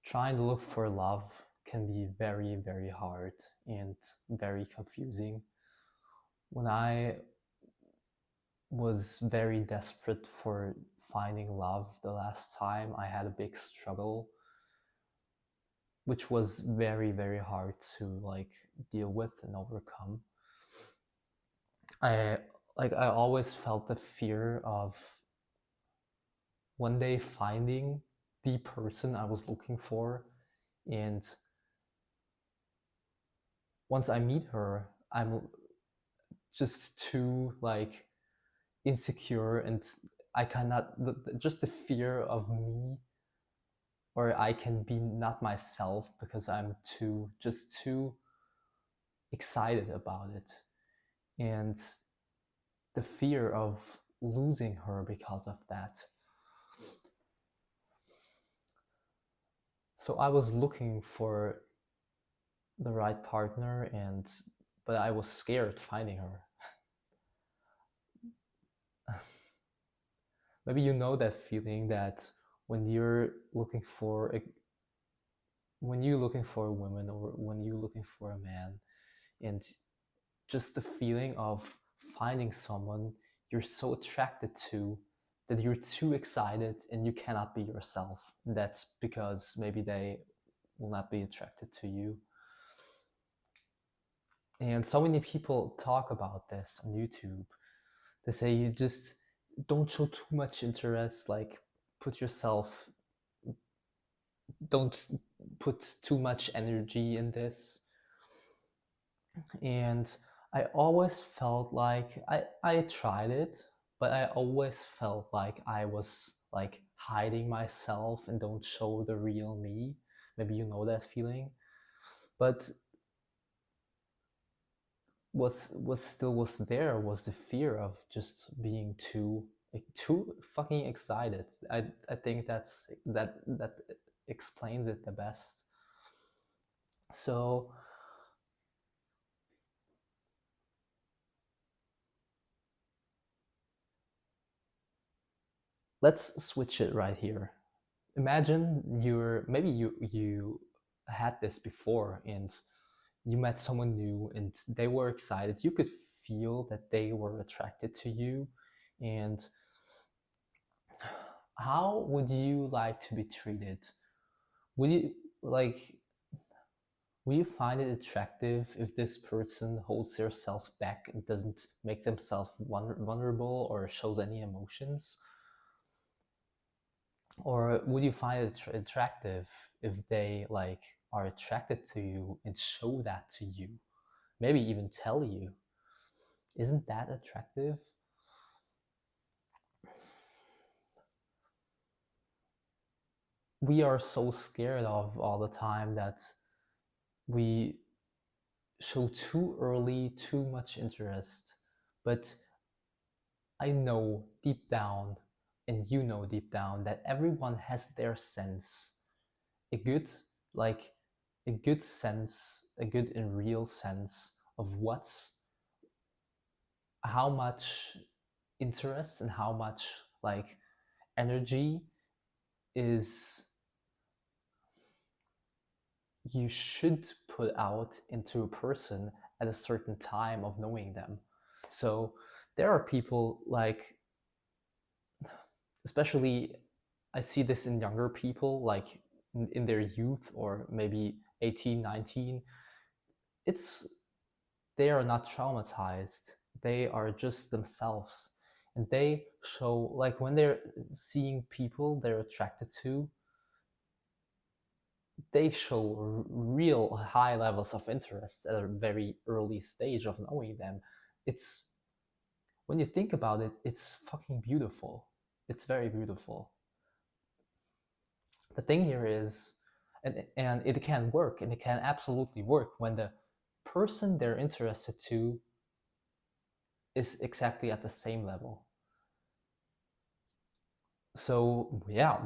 trying to look for love can be very, very hard and very confusing. When I was very desperate for finding love the last time, I had a big struggle, which was very, very hard to deal with and overcome. I I always felt the fear of one day finding the person I was looking for, and once I meet her, I'm just too insecure, and I cannot, just the fear of me, or I can be not myself because I'm too excited about it, and the fear of losing her because of that. So I was looking for the right partner, and but I was scared finding her. Maybe you know that feeling that when you're looking for a when you're looking for a woman, or when you're looking for a man, and just the feeling of finding someone you're so attracted to that you're too excited and you cannot be yourself. And that's because maybe they will not be attracted to you. And so many people talk about this on YouTube. They say you just don't show too much interest, like put yourself don't put too much energy in this. And I always felt like I tried it, but I always felt like I was hiding myself and don't show the real me. Maybe you know that feeling. But what still was there was the fear of just being too fucking excited. I think that explains it the best. So let's switch it right here. Imagine maybe you had this before, and you met someone new and they were excited. You could feel that they were attracted to you. And how would you like to be treated? Would you like would you find it attractive if this person holds themselves back and doesn't make themselves vulnerable or shows any emotions? Or would you find it attractive if they are attracted to you and show that to you, maybe even tell you? Isn't that attractive? We are so scared of all the time that we show too early too much interest. But I know deep down, and you know deep down, that everyone has their sense. A good, like, a good sense, a good and real sense of how much interest and how much energy is you should put out into a person at a certain time of knowing them. So there are people especially I see this in younger people, in their youth, or maybe 18, 19. It's they are not traumatized. They are just themselves. And they show, when they're seeing people they're attracted to, they show real high levels of interest at a very early stage of knowing them. It's When you think about it, it's fucking beautiful. It's very beautiful. The thing here is, and it can work, and it can absolutely work when the person they're interested to is exactly at the same level. So yeah,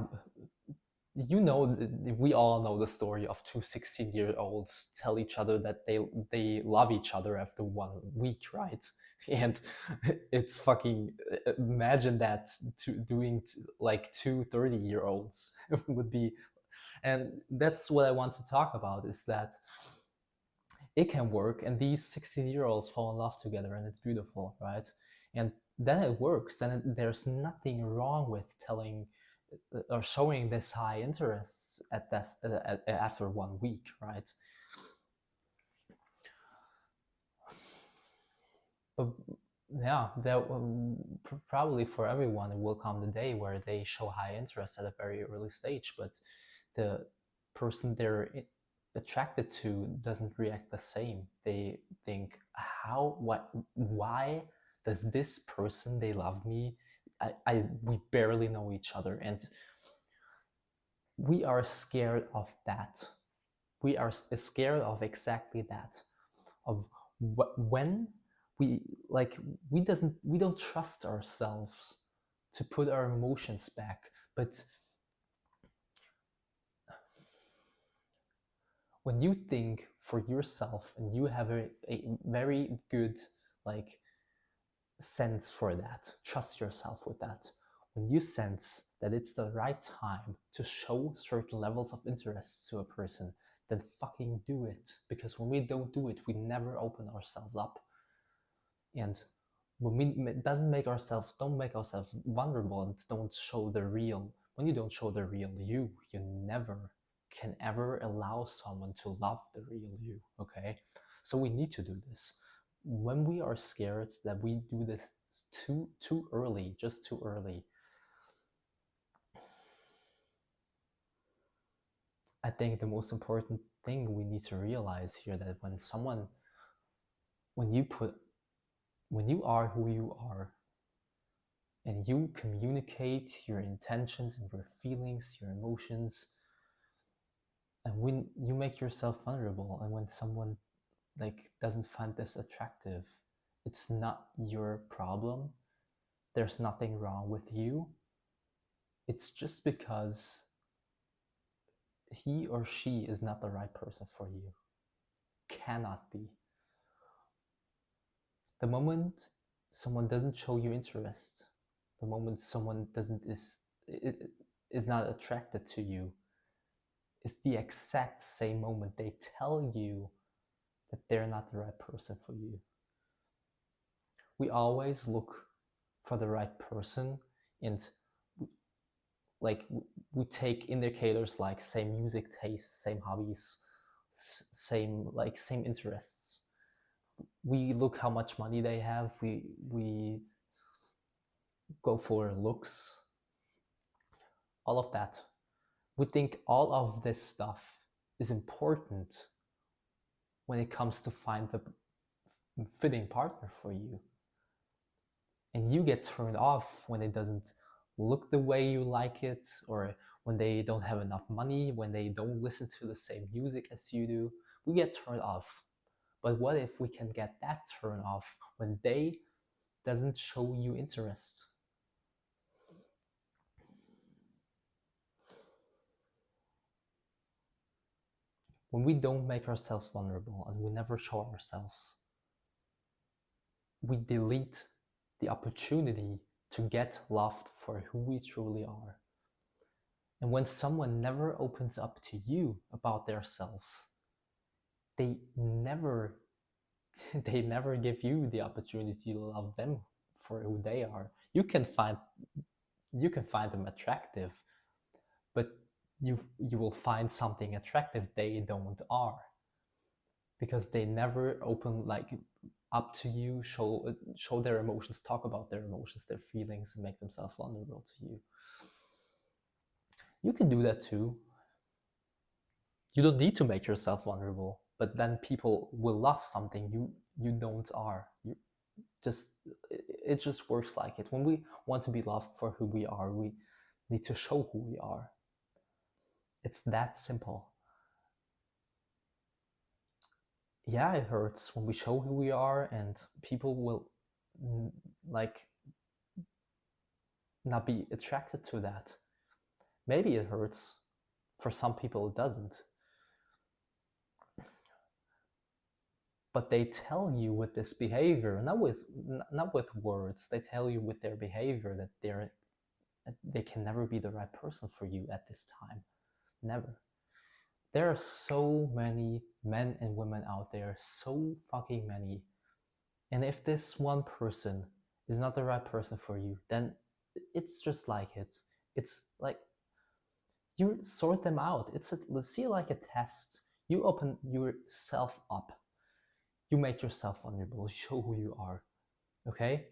we all know the story of two 16-year-olds tell each other that they love each other after 1 week, right? And it's fucking, imagine that to doing like two 30-year-olds would be And that's what I want to talk about, is that it can work, and these 16-year-olds fall in love together, and it's beautiful, right? And then it works, and there's nothing wrong with telling or showing this high interest at this after 1 week, right? But yeah, there probably for everyone it will come the day where they show high interest at a very early stage, but the person they're attracted to doesn't react the same. They think, how, what, why does this person, they love me, we barely know each other, and we are scared of that. We are scared of exactly that, of when we like we don't trust ourselves to put our emotions back. But when you think for yourself and you have a very good like sense for that, trust yourself with that. When you sense that it's the right time to show certain levels of interest to a person, then fucking do it. Because when we don't do it, we never open ourselves up. And when we don't make ourselves vulnerable and don't show the real, when you don't show the real you, you never can ever allow someone to love the real you. Okay, so we need to do this. When we are scared that we do this too early, just too early, I think the most important thing we need to realize here, that when you put when you are who you are, and you communicate your intentions and your feelings, your emotions, and when you make yourself vulnerable, and when someone like doesn't find this attractive, it's not your problem. There's nothing wrong with you. It's just because he or she is not the right person for you. Cannot be. The moment someone doesn't show you interest, the moment someone is not attracted to you, it's the exact same moment they tell you that they're not the right person for you. We always look for the right person, and like we take indicators like same music tastes, same hobbies, same interests. We look how much money they have. We go for looks, all of that. We think all of this stuff is important when it comes to find the fitting partner for you. And you get turned off when it doesn't look the way you like it, or when they don't have enough money, when they don't listen to the same music as you do. We get turned off. But what if we can get that turn off when they doesn't show you interest? When we don't make ourselves vulnerable and we never show ourselves, we delete the opportunity to get loved for who we truly are. And when someone never opens up to you about their selves, they never they never give you the opportunity to love them for who they are. You can find them attractive, but you will find something attractive they don't are, because they never open like up to you, show their emotions, talk about their emotions, their feelings, and make themselves vulnerable to you. You can do that too. You don't need to make yourself vulnerable, but then people will love something you don't are. It just works like it. When we want to be loved for who we are, we need to show who we are. It's that simple. Yeah, it hurts when we show who we are, and people will like not be attracted to that. Maybe it hurts. For some people, it doesn't. But they tell you with this behavior, not with words. They tell you with their behavior that they can never be the right person for you at this time. Never. There are so many men and women out there, so fucking many. And if this one person is not the right person for you, then it's just like it. It's like you sort them out. Let's see, like a test. You open yourself up. You make yourself vulnerable. Show who you are. Okay,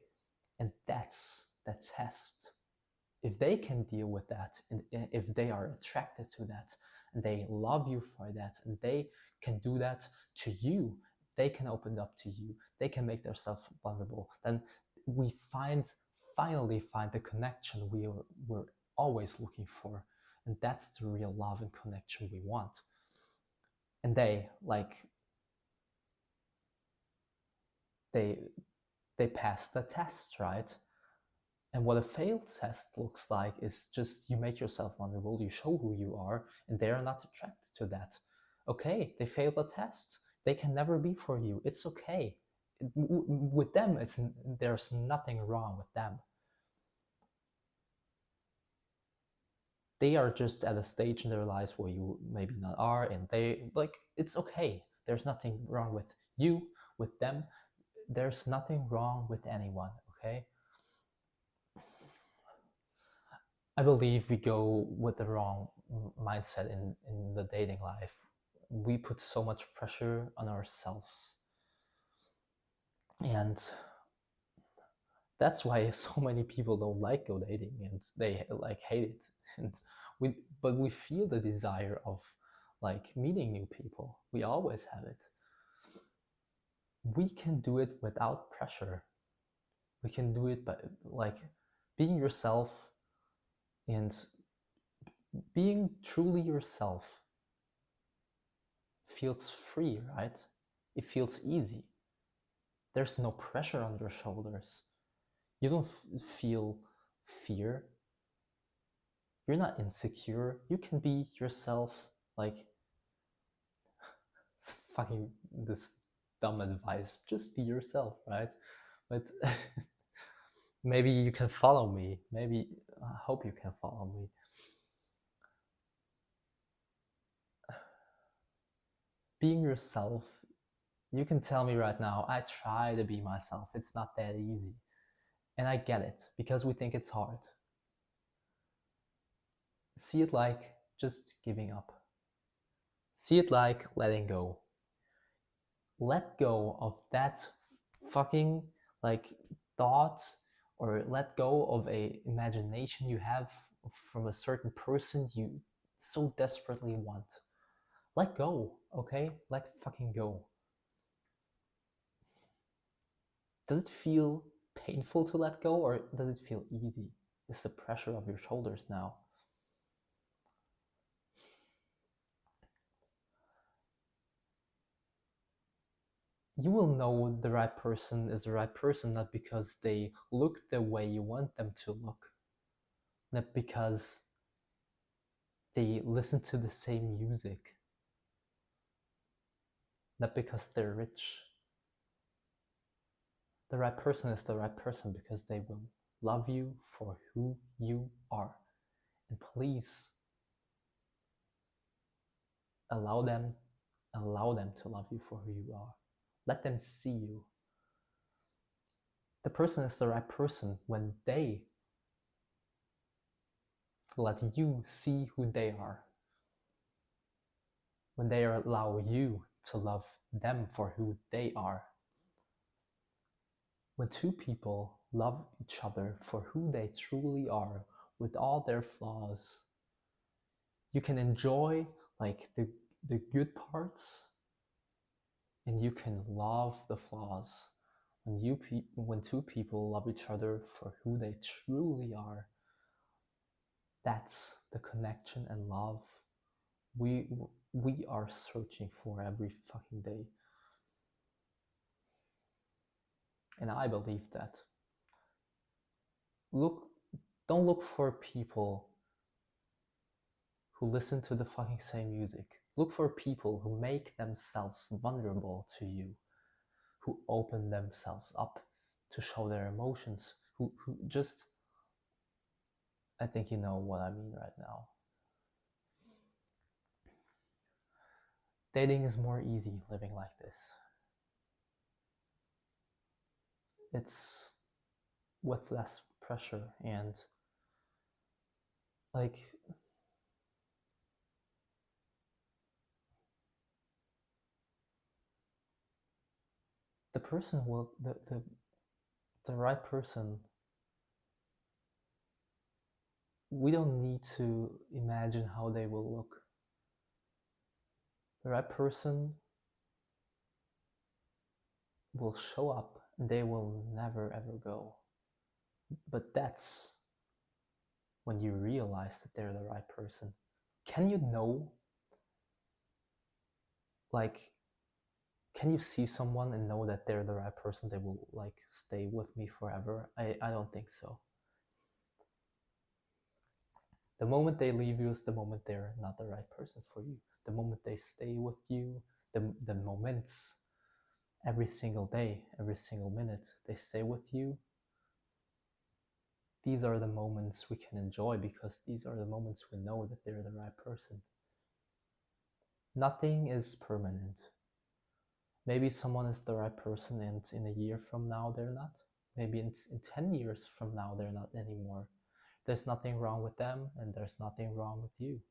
and that's the test. If they can deal with that, and if they are attracted to that, and they love you for that, and they can do that to you, they can open up to you, they can make themselves vulnerable, then we finally find the connection we're always looking for. And that's the real love and connection we want. And they they pass the test, right? And what a failed test looks like is just you make yourself vulnerable, you show who you are, and they are not attracted to that. Okay, they failed the test. They can never be for you. It's okay. With them, there's nothing wrong with them. They are just at a stage in their lives where you maybe not are, and it's okay. There's nothing wrong with you, with them. There's nothing wrong with anyone, okay? I believe we go with the wrong mindset in the dating life. We put so much pressure on ourselves. And that's why so many people don't like go dating and they like hate it. And but we feel the desire of like meeting new people. We always have it. We can do it without pressure. We can do it by like being yourself and being truly yourself feels free, right? It feels easy. There's no pressure on your shoulders. You don't feel fear. You're not insecure. You can be yourself. Like, it's fucking this dumb advice. Just be yourself, right? But maybe you can follow me. Maybe, I hope you can follow me. Being yourself, you can tell me right now, I try to be myself. It's not that easy. And I get it because we think it's hard. See it like just giving up. See it like letting go. Let go of that fucking like thought, or let go of a imagination you have from a certain person you so desperately want. Let go, okay? Let fucking go. Does it feel painful to let go, or does it feel easy? It's the pressure of your shoulders now. You will know the right person is the right person not because they look the way you want them to look, not because they listen to the same music, not because they're rich. The right person is the right person because they will love you for who you are. And please allow them to love you for who you are. Let them see you. The person is the right person when they let you see who they are. When they allow you to love them for who they are. When two people love each other for who they truly are, with all their flaws, you can enjoy like the good parts, and you can love the flaws. When two people love each other for who they truly are, that's the connection and love we are searching for every fucking day. And I believe that. Don't look for people who listen to the fucking same music. Look for people who make themselves vulnerable to you, who open themselves up to show their emotions, who just, I think you know what I mean right now. dating is more easy living like this. It's with less pressure, and like the person will the right person, we don't need to imagine how they will look. The right person will show up and they will never ever go. But that's when you realize that they're the right person. Can you know, like, can you see someone and know that they're the right person, they will like stay with me forever? I don't think so. The moment they leave you is the moment they're not the right person for you. The moment they stay with you, the moments, every single day, every single minute they stay with you, these are the moments we can enjoy, because these are the moments we know that they're the right person. Nothing is permanent. Maybe someone is the right person and in a year from now they're not. Maybe in 10 years from now they're not anymore. There's nothing wrong with them and there's nothing wrong with you.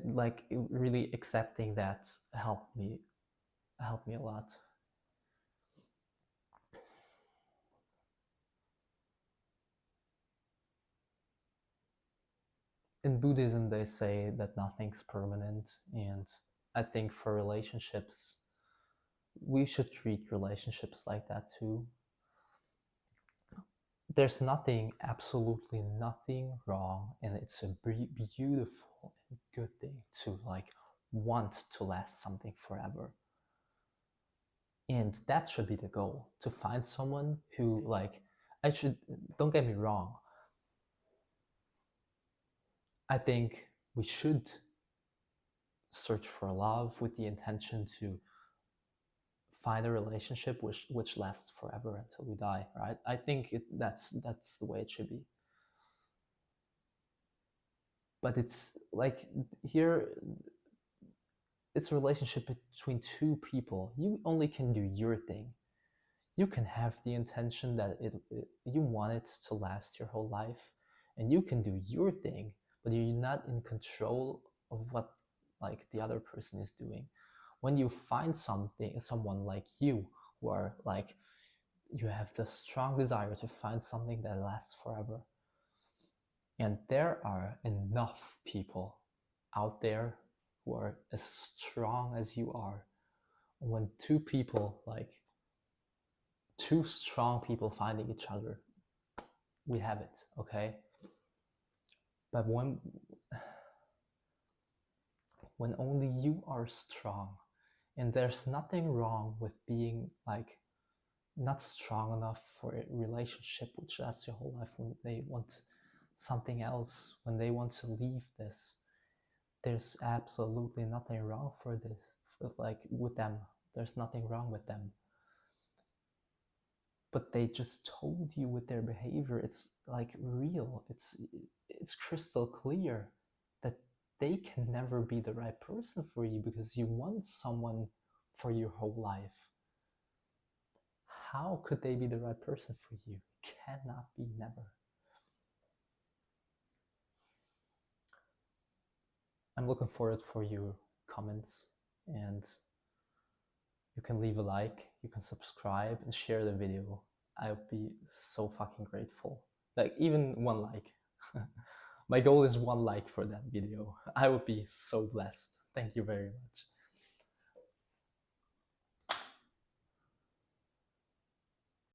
Like really accepting that helped me a lot. In Buddhism they say that nothing's permanent, and I think for relationships we should treat relationships like that too. There's nothing, absolutely nothing wrong, and it's a beautiful and good thing to like want to last something forever. And that should be the goal, to find someone who like, don't get me wrong, I think we should search for love with the intention to find a relationship which lasts forever until we die, right? I think that's the way it should be. But it's like here, it's a relationship between two people. You only can do your thing. You can have the intention that you want it to last your whole life, and you can do your thing, but you're not in control of what like the other person is doing. When you find someone like you, who are like, you have the strong desire to find something that lasts forever, and there are enough people out there who are as strong as you are. When two strong people finding each other, we have it, okay? But when only you are strong, and there's nothing wrong with being like not strong enough for a relationship which lasts your whole life, when they want something else, when they want to leave this, there's absolutely nothing wrong for this, like with them. There's nothing wrong with them. But they just told you with their behavior, it's like real, it's crystal clear that they can never be the right person for you, because you want someone for your whole life. How could they be the right person for you? Cannot be, never. I'm looking forward for your comments, and you can leave a like, you can subscribe and share the video. I would be so fucking grateful. Like even one like. My goal is one like for that video. I would be so blessed. Thank you very much.